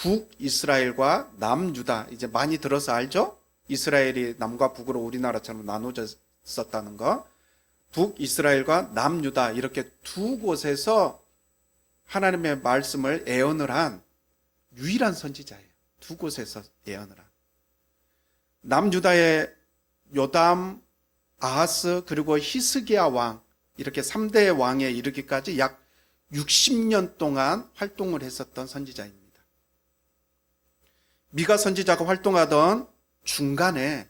북이스라엘과 남유다, 이제 많이 들어서 알죠? 이스라엘이 남과 북으로 우리나라처럼 나눠져 있었다는 거. 북이스라엘과 남유다, 이렇게 두 곳에서 하나님의 말씀을 예언을 한 유일한 선지자예요. 두 곳에서 예언을 한. 남유다의 요담, 아하스, 그리고 히스기야 왕, 이렇게 3대 왕에 이르기까지 약 60년 동안 활동을 했었던 선지자입니다. 미가 선지자가 활동하던 중간에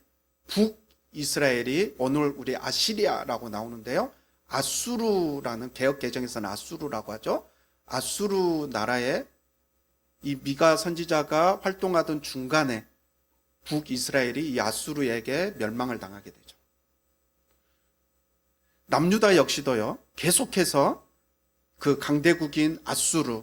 북이스라엘이 오늘 우리 아시리아라고 나오는데요, 아수르라는 개역 개정에서는 아수르라고 하죠. 아수르 나라에 이 미가 선지자가 활동하던 중간에 북이스라엘이 이 아수르에게 멸망을 당하게 되죠. 남유다 역시도요, 계속해서 그 강대국인 아수르,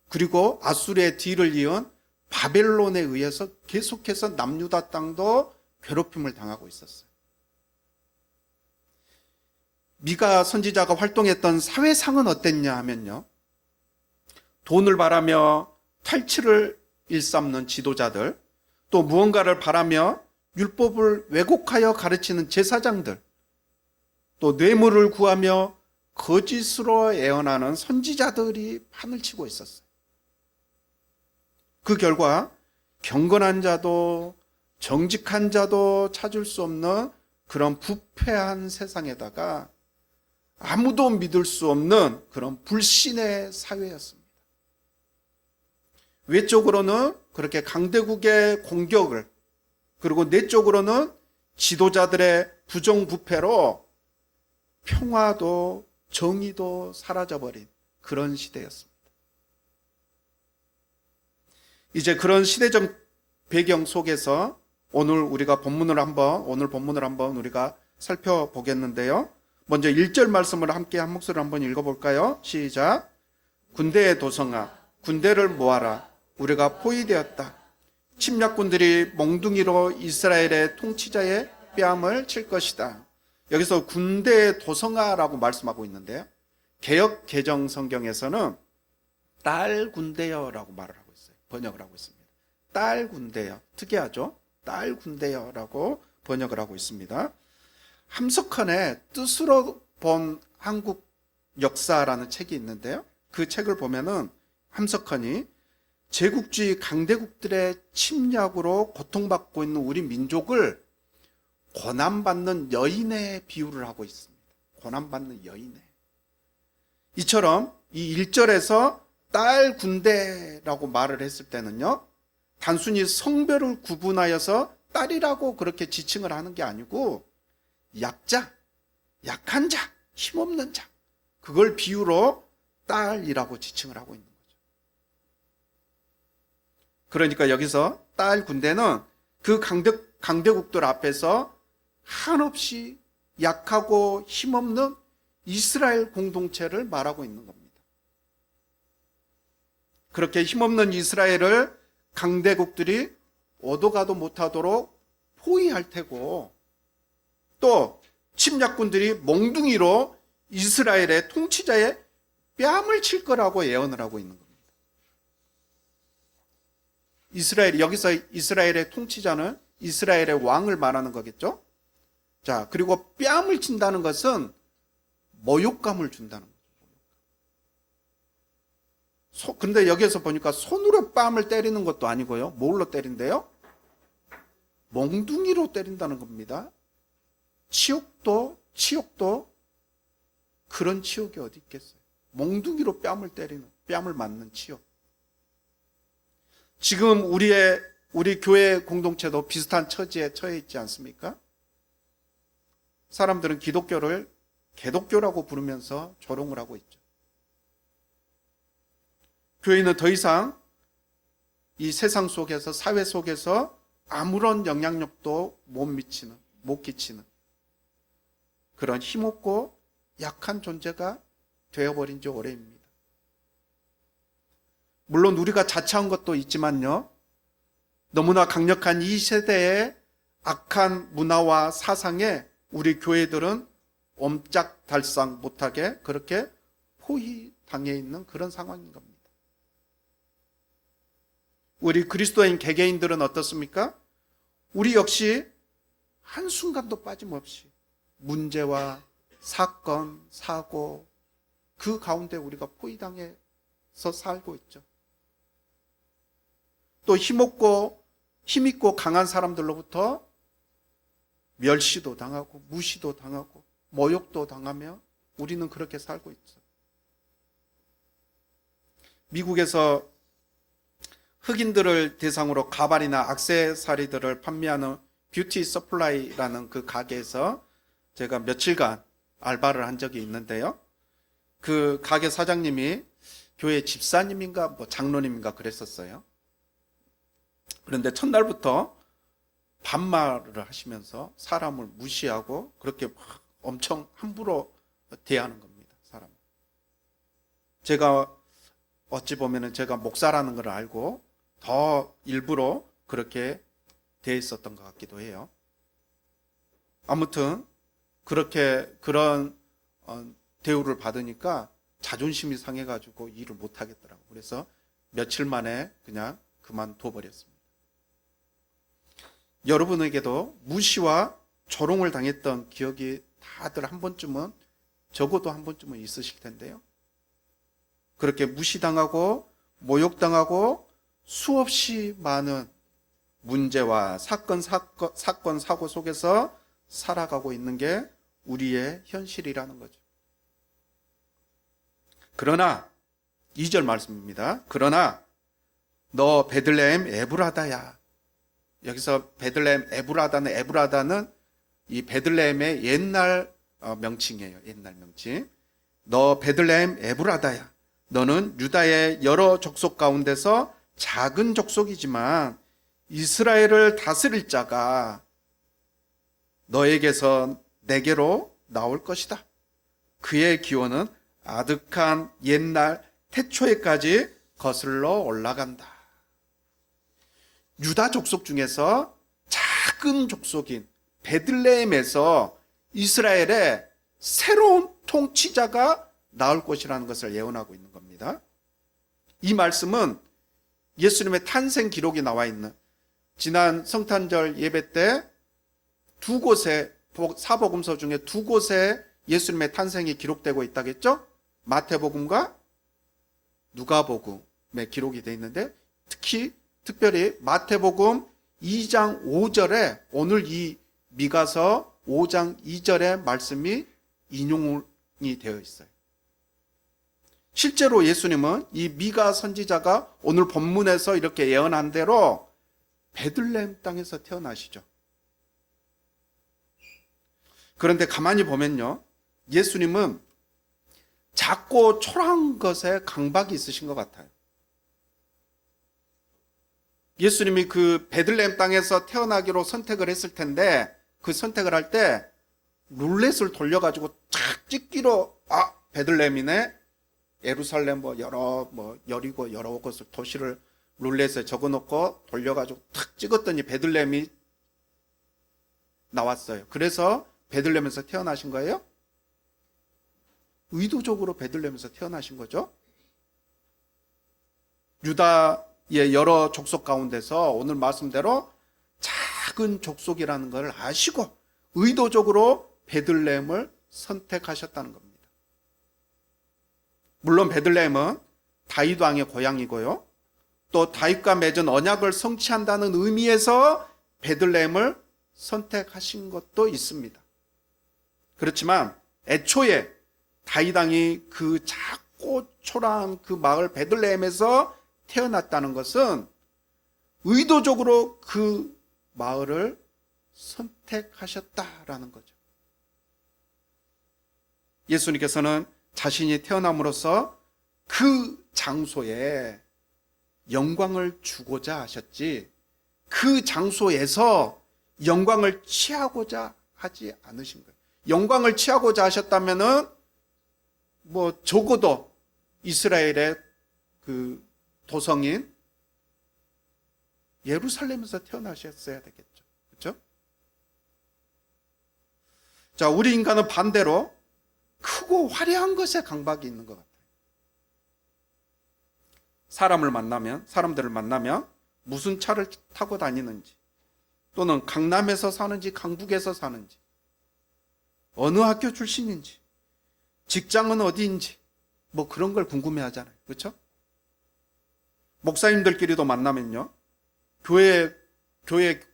그리고 아수르의 뒤를 이은 바벨론에 의해서 계속해서 남유다 땅도 괴롭힘을 당하고 있었어요. 미가 선지자가 활동했던 사회상은 어땠냐 하면요, 돈을 바라며 탈취를 일삼는 지도자들, 또 무언가를 바라며 율법을 왜곡하여 가르치는 제사장들, 또 뇌물을 구하며 거짓으로 예언하는 선지자들이 판을 치고 있었어요. 그 결과 경건한 자도 정직한 자도 찾을 수 없는 그런 부패한 세상에다가 아무도 믿을 수 없는 그런 불신의 사회였습니다. 외적으로는 그렇게 강대국의 공격을, 그리고 내적으로는 지도자들의 부정부패로 평화도 정의도 사라져버린 그런 시대였습니다. 이제 그런 시대적 배경 속에서 오늘 본문을 한번 우리가 살펴보겠는데요. 먼저 1절 말씀을 함께 한 목소리로 한번 읽어볼까요? 시작. 군대의 도성아, 군대를 모아라. 우리가 포위되었다. 침략군들이 몽둥이로 이스라엘의 통치자의 뺨을 칠 것이다. 여기서 군대의 도성아라고 말씀하고 있는데요, 개역 개정 성경에서는 딸 군대여라고 말을 하고 있어요. 번역을 하고 있습니다. 딸 군대여. 특이하죠? 딸 군대여라고 번역을 하고 있습니다. 함석헌의 뜻으로 본 한국 역사라는 책이 있는데요, 그 책을 보면은 함석헌이 제국주의 강대국들의 침략으로 고통받고 있는 우리 민족을 고난받는 여인에 비유를 하고 있습니다. 고난받는 여인에. 이처럼 이 1절에서 딸 군대라고 말을 했을 때는요, 단순히 성별을 구분하여서 딸이라고 그렇게 지칭을 하는 게 아니고 약자, 약한 자, 힘없는 자, 그걸 비유로 딸이라고 지칭을 하고 있는 거죠. 그러니까 여기서 딸 군대는 그 강대국들 앞에서 한없이 약하고 힘없는 이스라엘 공동체를 말하고 있는 겁니다. 그렇게 힘없는 이스라엘을 강대국들이 오도 가도 못하도록 포위할 테고, 또 침략군들이 몽둥이로 이스라엘의 통치자의 뺨을 칠 거라고 예언을 하고 있는 겁니다. 여기서 이스라엘의 통치자는 이스라엘의 왕을 말하는 거겠죠? 자, 그리고 뺨을 친다는 것은 모욕감을 준다는 거죠. 근데 여기에서 보니까 손으로 뺨을 때리는 것도 아니고요. 뭘로 때린대요? 몽둥이로 때린다는 겁니다. 치욕도 그런 치욕이 어디 있겠어요? 몽둥이로 뺨을 맞는 치욕. 지금 우리 교회 공동체도 비슷한 처지에 처해 있지 않습니까? 사람들은 기독교를 개독교라고 부르면서 조롱을 하고 있죠. 교회는 더 이상 이 세상 속에서, 사회 속에서 아무런 영향력도 못 끼치는 그런 힘없고 약한 존재가 되어버린 지 오래입니다. 물론 우리가 자처한 것도 있지만요, 너무나 강력한 이 세대의 악한 문화와 사상에 우리 교회들은 옴짝달싹 못하게 그렇게 포위당해 있는 그런 상황인 겁니다. 우리 그리스도인 개개인들은 어떻습니까? 우리 역시 한순간도 빠짐없이 문제와 사건, 사고 그 가운데 우리가 포위당해서 살고 있죠. 또 힘있고 강한 사람들로부터 멸시도 당하고 무시도 당하고 모욕도 당하며 우리는 그렇게 살고 있죠. 미국에서 흑인들을 대상으로 가발이나 액세서리들을 판매하는 뷰티 서플라이라는 그 가게에서 제가 며칠간 알바를 한 적이 있는데요. 그 가게 사장님이 교회 집사님인가 뭐 장로님인가 그랬었어요. 그런데 첫날부터 반말을 하시면서 사람을 무시하고 그렇게 막 엄청 함부로 대하는 겁니다. 사람. 제가 어찌 보면은 제가 목사라는 걸 알고 더 일부러 그렇게 대했었던 것 같기도 해요. 아무튼 그런 대우를 받으니까 자존심이 상해가지고 일을 못 하겠더라고요. 그래서 며칠 만에 그냥 그만둬 버렸습니다. 여러분에게도 무시와 조롱을 당했던 기억이 다들 한 번쯤은, 적어도 한 번쯤은 있으실 텐데요. 그렇게 무시당하고 모욕당하고 수없이 많은 문제와 사건, 사고 속에서 살아가고 있는 게 우리의 현실이라는 거죠. 그러나 2절 말씀입니다. 그러나 너 베들레헴 에브라다야. 여기서 베들레헴 에브라다는 이 베들레헴의 옛날 명칭이에요. 옛날 명칭. 너 베들레헴 에브라다야. 너는 유다의 여러 족속 가운데서 작은 족속이지만 이스라엘을 다스릴 자가 너에게서 내게로 나올 것이다. 그의 기원은 아득한 옛날 태초에까지 거슬러 올라간다. 유다 족속 중에서 작은 족속인 베들레헴에서 이스라엘의 새로운 통치자가 나올 것이라는 것을 예언하고 있는 겁니다. 이 말씀은 예수님의 탄생 기록이 나와 있는 지난 성탄절 예배 때 두 곳에, 사복음서 중에 두 곳에 예수님의 탄생이 기록되고 있다겠죠? 마태복음과 누가복음에 기록이 되어 있는데 특별히 마태복음 2장 5절에 오늘 이 미가서 5장 2절의 말씀이 인용이 되어 있어요. 실제로 예수님은 이 미가 선지자가 오늘 본문에서 이렇게 예언한 대로 베들레헴 땅에서 태어나시죠. 그런데 가만히 보면요, 예수님은 작고 초라한 것에 강박이 있으신 것 같아요. 예수님이 그 베들레헴 땅에서 태어나기로 선택을 했을 텐데 그 선택을 할 때 룰렛을 돌려가지고 착 찍기로 베들레헴이네, 예루살렘 여리고 여러 곳을 도시를 룰렛에 적어놓고 돌려가지고 탁 찍었더니 베들레헴이 나왔어요. 그래서 베들레헴에서 태어나신 거예요? 의도적으로 베들레헴에서 태어나신 거죠. 유다의 여러 족속 가운데서 오늘 말씀대로 작은 족속이라는 걸 아시고 의도적으로 베들레헴을 선택하셨다는 겁니다. 물론 베들레헴은 다윗 왕의 고향이고요, 또 다윗과 맺은 언약을 성취한다는 의미에서 베들레헴을 선택하신 것도 있습니다. 그렇지만 애초에 다윗 왕이 그 작고 초라한 그 마을 베들레헴에서 태어났다는 것은 의도적으로 그 마을을 선택하셨다라는 거죠. 예수님께서는 자신이 태어남으로써 그 장소에 영광을 주고자 하셨지, 그 장소에서 영광을 취하고자 하지 않으신 거예요. 영광을 취하고자 하셨다면은 적어도 이스라엘의 그 도성인 예루살렘에서 태어나셨어야 되겠죠. 그렇죠? 자, 우리 인간은 반대로 크고 화려한 것에 강박이 있는 것 같아요. 사람들을 만나면 무슨 차를 타고 다니는지, 또는 강남에서 사는지 강북에서 사는지, 어느 학교 출신인지, 직장은 어디인지, 뭐 그런 걸 궁금해하잖아요. 그렇죠? 목사님들끼리도 만나면요, 교회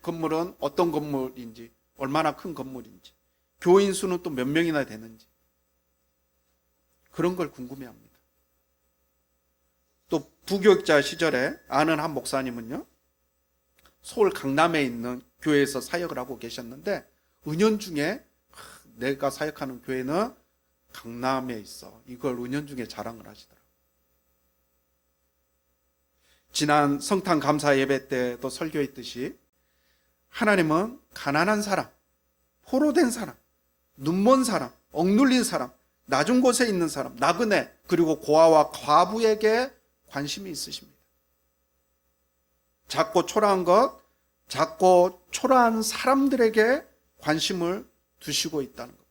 건물은 어떤 건물인지, 얼마나 큰 건물인지, 교인 수는 또 몇 명이나 되는지, 그런 걸 궁금해합니다. 또 부교육자 시절에 아는 한 목사님은요, 서울 강남에 있는 교회에서 사역을 하고 계셨는데, 은연중에 내가 사역하는 교회는 강남에 있어, 이걸 은연중에 자랑을 하시더라고요. 지난 성탄 감사 예배 때도 설교했듯이, 하나님은 가난한 사람, 포로된 사람, 눈먼 사람, 억눌린 사람, 낮은 곳에 있는 사람, 나그네, 그리고 고아와 과부에게 관심이 있으십니다. 작고 초라한 것, 작고 초라한 사람들에게 관심을 두시고 있다는 겁니다.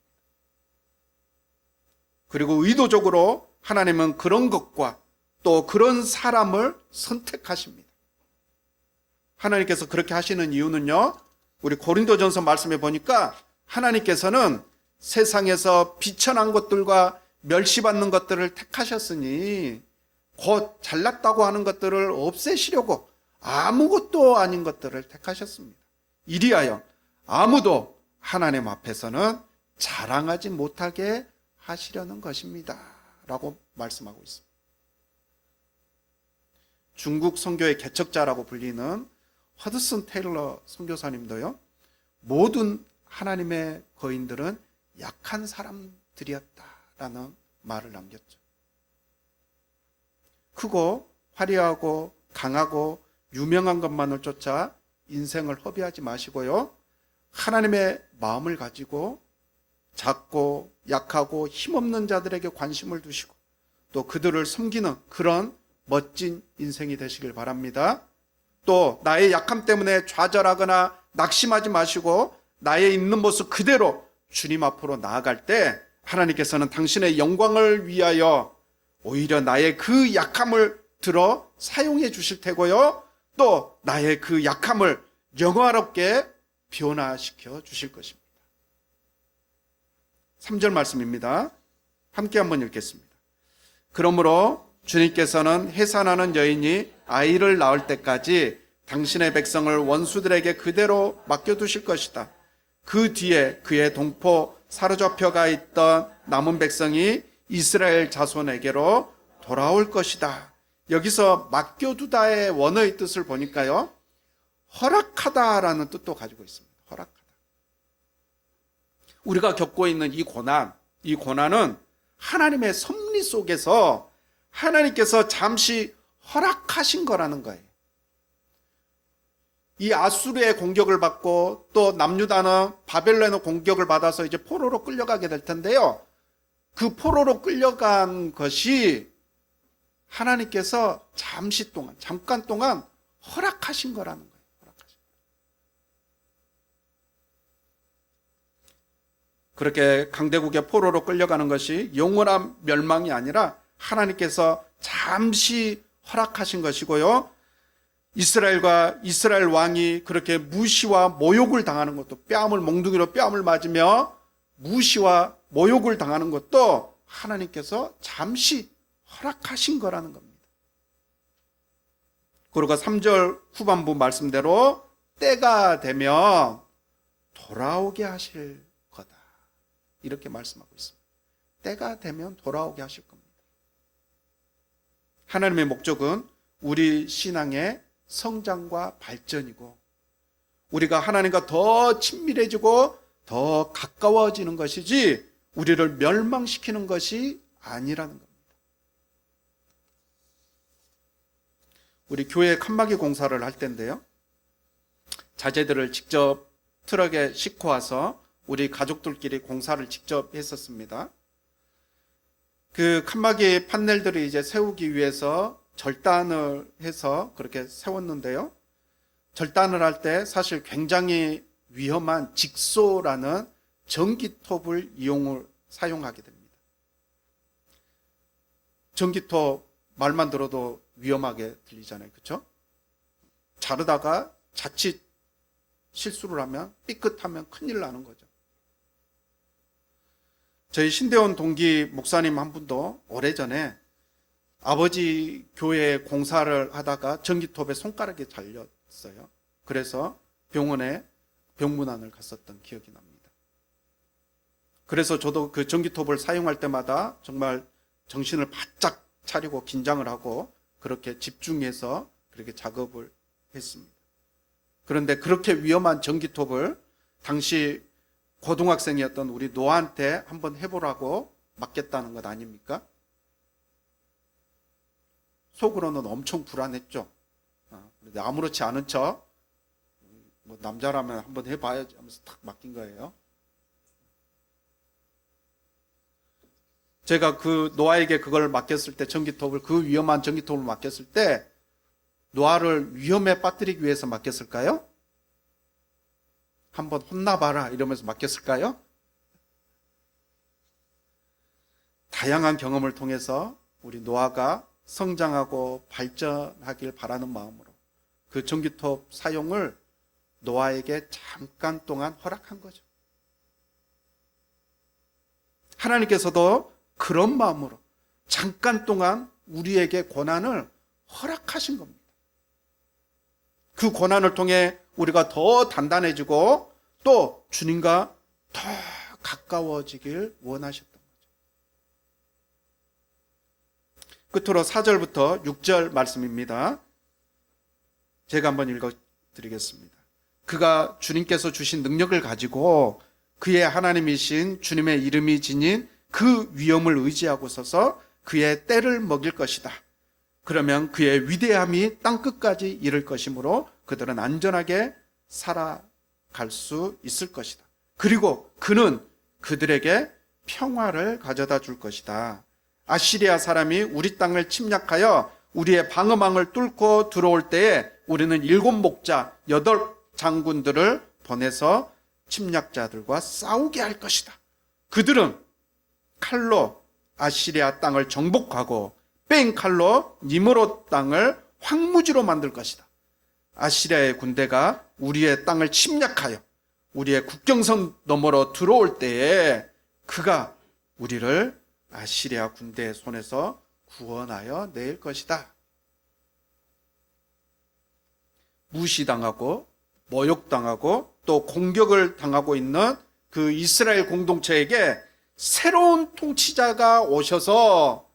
그리고 의도적으로 하나님은 그런 것과 또 그런 사람을 선택하십니다. 하나님께서 그렇게 하시는 이유는요, 우리 고린도전서 말씀에 보니까 하나님께서는 세상에서 비천한 것들과 멸시받는 것들을 택하셨으니 곧 잘났다고 하는 것들을 없애시려고 아무것도 아닌 것들을 택하셨습니다. 이리하여 아무도 하나님 앞에서는 자랑하지 못하게 하시려는 것입니다 라고 말씀하고 있습니다. 중국 선교의 개척자라고 불리는 허드슨 테일러 선교사님도요, 모든 하나님의 거인들은 약한 사람들이었다라는 말을 남겼죠. 크고 화려하고 강하고 유명한 것만을 쫓아 인생을 허비하지 마시고요, 하나님의 마음을 가지고 작고 약하고 힘없는 자들에게 관심을 두시고 또 그들을 섬기는 그런 멋진 인생이 되시길 바랍니다. 또 나의 약함 때문에 좌절하거나 낙심하지 마시고 나의 있는 모습 그대로 주님 앞으로 나아갈 때 하나님께서는 당신의 영광을 위하여 오히려 나의 그 약함을 들어 사용해 주실 테고요, 또 나의 그 약함을 영화롭게 변화시켜 주실 것입니다. 3절 말씀입니다. 함께 한번 읽겠습니다. 그러므로 주님께서는 해산하는 여인이 아이를 낳을 때까지 당신의 백성을 원수들에게 그대로 맡겨두실 것이다. 그 뒤에 그의 동포 사로잡혀가 있던 남은 백성이 이스라엘 자손에게로 돌아올 것이다. 여기서 맡겨두다의 원어의 뜻을 보니까요, 허락하다라는 뜻도 가지고 있습니다. 허락하다. 우리가 겪고 있는 이 고난은 하나님의 섭리 속에서 하나님께서 잠시 허락하신 거라는 거예요. 이 아수르의 공격을 받고 또 남유다는 바벨론의 공격을 받아서 이제 포로로 끌려가게 될 텐데요, 그 포로로 끌려간 것이 하나님께서 잠깐 동안 허락하신 거라는 거예요. 그렇게 강대국의 포로로 끌려가는 것이 영원한 멸망이 아니라 하나님께서 잠시 허락하신 것이고요, 이스라엘과 이스라엘 왕이 그렇게 무시와 모욕을 당하는 것도, 뺨을 몽둥이로 뺨을 맞으며 무시와 모욕을 당하는 것도 하나님께서 잠시 허락하신 거라는 겁니다. 그리고 3절 후반부 말씀대로 때가 되면 돌아오게 하실 거다, 이렇게 말씀하고 있습니다. 때가 되면 돌아오게 하실 겁니다. 하나님의 목적은 우리 신앙의 성장과 발전이고, 우리가 하나님과 더 친밀해지고 더 가까워지는 것이지 우리를 멸망시키는 것이 아니라는 겁니다. 우리 교회 칸막이 공사를 할 때인데요, 자재들을 직접 트럭에 싣고 와서 우리 가족들끼리 공사를 직접 했었습니다. 그 칸막이 판넬들을 이제 세우기 위해서 절단을 해서 그렇게 세웠는데요, 절단을 할 때 사실 굉장히 위험한 직소라는 전기톱을 사용하게 됩니다. 전기톱 말만 들어도 위험하게 들리잖아요, 그렇죠? 자르다가 자칫 실수를 하면 삐끗하면 큰일 나는 거죠. 저희 신대원 동기 목사님 한 분도 오래전에 아버지 교회 공사를 하다가 전기톱에 손가락이 잘렸어요. 그래서 병원에 병문안을 갔었던 기억이 납니다. 그래서 저도 그 전기톱을 사용할 때마다 정말 정신을 바짝 차리고 긴장을 하고 그렇게 집중해서 그렇게 작업을 했습니다. 그런데 그렇게 위험한 전기톱을 당시 고등학생이었던 우리 노아한테 한번 해보라고 맡겼다는 것 아닙니까? 속으로는 엄청 불안했죠. 그런데 아무렇지 않은 척, 뭐 남자라면 한번 해봐야지 하면서 탁 맡긴 거예요. 제가 그 노아에게 그걸 맡겼을 때, 전기톱을, 그 위험한 전기톱을 맡겼을 때 노아를 위험에 빠뜨리기 위해서 맡겼을까요? 한번 혼나봐라 이러면서 맡겼을까요? 다양한 경험을 통해서 우리 노아가 성장하고 발전하길 바라는 마음으로 그 전기톱 사용을 노아에게 잠깐 동안 허락한 거죠. 하나님께서도 그런 마음으로 잠깐 동안 우리에게 고난을 허락하신 겁니다. 그 고난을 통해 우리가 더 단단해지고 또 주님과 더 가까워지길 원하셨던 거죠. 끝으로 4절부터 6절 말씀입니다. 제가 한번 읽어드리겠습니다. 그가 주님께서 주신 능력을 가지고 그의 하나님이신 주님의 이름이 지닌 그 위엄을 의지하고 서서 그의 때를 먹일 것이다. 그러면 그의 위대함이 땅끝까지 이를 것이므로 그들은 안전하게 살아갈 수 있을 것이다. 그리고 그는 그들에게 평화를 가져다 줄 것이다. 아시리아 사람이 우리 땅을 침략하여 우리의 방어망을 뚫고 들어올 때에 우리는 7 목자 8 장군들을 보내서 침략자들과 싸우게 할 것이다. 그들은 칼로 아시리아 땅을 정복하고 뺑 칼로 니므롯 땅을 황무지로 만들 것이다. 아시리아의 군대가 우리의 땅을 침략하여 우리의 국경선 너머로 들어올 때에 그가 우리를 아시리아 군대의 손에서 구원하여 낼 것이다. 무시당하고 모욕당하고 또 공격을 당하고 있는 그 이스라엘 공동체에게 새로운 통치자가 오셔서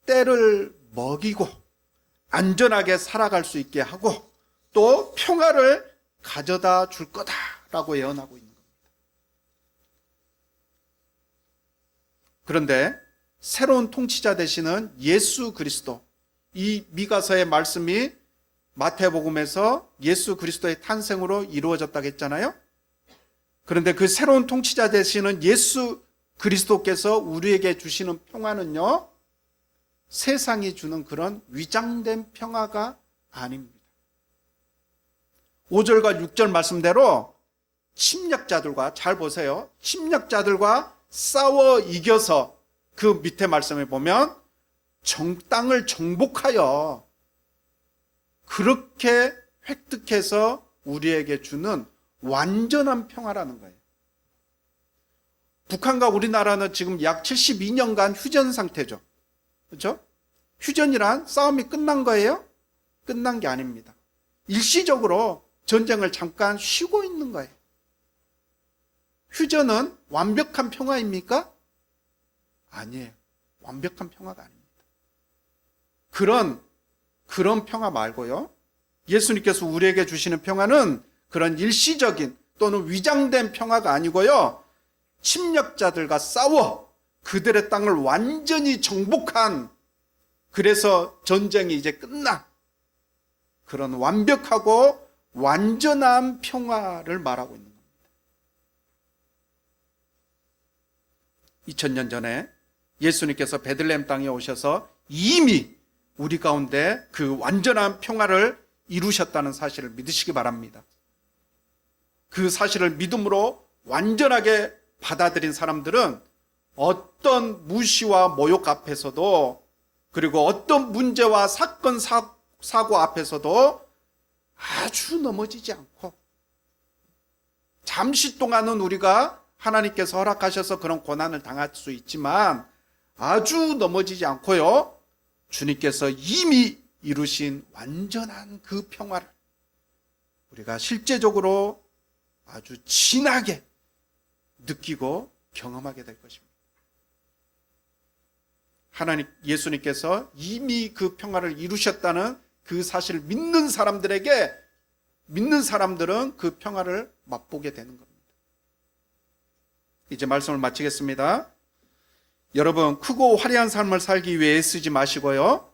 때를 먹이고 안전하게 살아갈 수 있게 하고 또 평화를 가져다 줄 거다라고 예언하고 있는 겁니다. 그런데 새로운 통치자 되시는 예수 그리스도, 이 미가서의 말씀이 마태복음에서 예수 그리스도의 탄생으로 이루어졌다고 했잖아요. 그런데 그 새로운 통치자 되시는 예수 그리스도께서 우리에게 주시는 평화는요, 세상이 주는 그런 위장된 평화가 아닙니다. 5절과 6절 말씀대로 침략자들과, 잘 보세요, 침략자들과 싸워 이겨서 그 밑에 말씀에 보면 땅을 정복하여 그렇게 획득해서 우리에게 주는 완전한 평화라는 거예요. 북한과 우리나라는 지금 약 72년간 휴전 상태죠. 그렇죠? 휴전이란 싸움이 끝난 거예요? 끝난 게 아닙니다. 일시적으로 전쟁을 잠깐 쉬고 있는 거예요. 휴전은 완벽한 평화입니까? 아니에요. 완벽한 평화가 아닙니다. 그런 평화 말고요, 예수님께서 우리에게 주시는 평화는 그런 일시적인 또는 위장된 평화가 아니고요, 침략자들과 싸워 그들의 땅을 완전히 정복한, 그래서 전쟁이 이제 끝난 그런 완벽하고 완전한 평화를 말하고 있는 겁니다. 2000년 전에 예수님께서 베들레헴 땅에 오셔서 이미 우리 가운데 그 완전한 평화를 이루셨다는 사실을 믿으시기 바랍니다. 그 사실을 믿음으로 완전하게 받아들인 사람들은 어떤 무시와 모욕 앞에서도, 그리고 어떤 문제와 사건 사고 앞에서도 아주 넘어지지 않고, 잠시 동안은 우리가 하나님께서 허락하셔서 그런 고난을 당할 수 있지만 아주 넘어지지 않고요, 주님께서 이미 이루신 완전한 그 평화를 우리가 실제적으로 아주 진하게 느끼고 경험하게 될 것입니다. 하나님, 예수님께서 이미 그 평화를 이루셨다는 그 사실을 믿는 사람들은 그 평화를 맛보게 되는 겁니다. 이제 말씀을 마치겠습니다. 여러분, 크고 화려한 삶을 살기 위해 애쓰지 마시고요,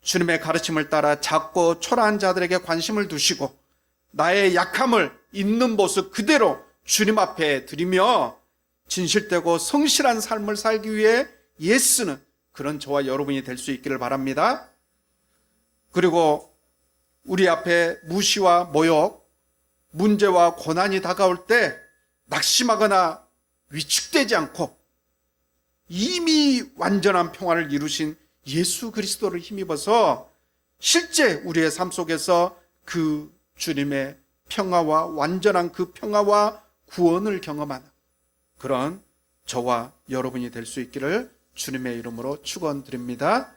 주님의 가르침을 따라 작고 초라한 자들에게 관심을 두시고 나의 약함을 있는 모습 그대로 주님 앞에 드리며 진실되고 성실한 삶을 살기 위해 애쓰는 그런 저와 여러분이 될 수 있기를 바랍니다. 그리고 우리 앞에 무시와 모욕, 문제와 고난이 다가올 때 낙심하거나 위축되지 않고 이미 완전한 평화를 이루신 예수 그리스도를 힘입어서 실제 우리의 삶 속에서 그 주님의 평화와 완전한 그 평화와 구원을 경험하는 그런 저와 여러분이 될 수 있기를 주님의 이름으로 축원드립니다.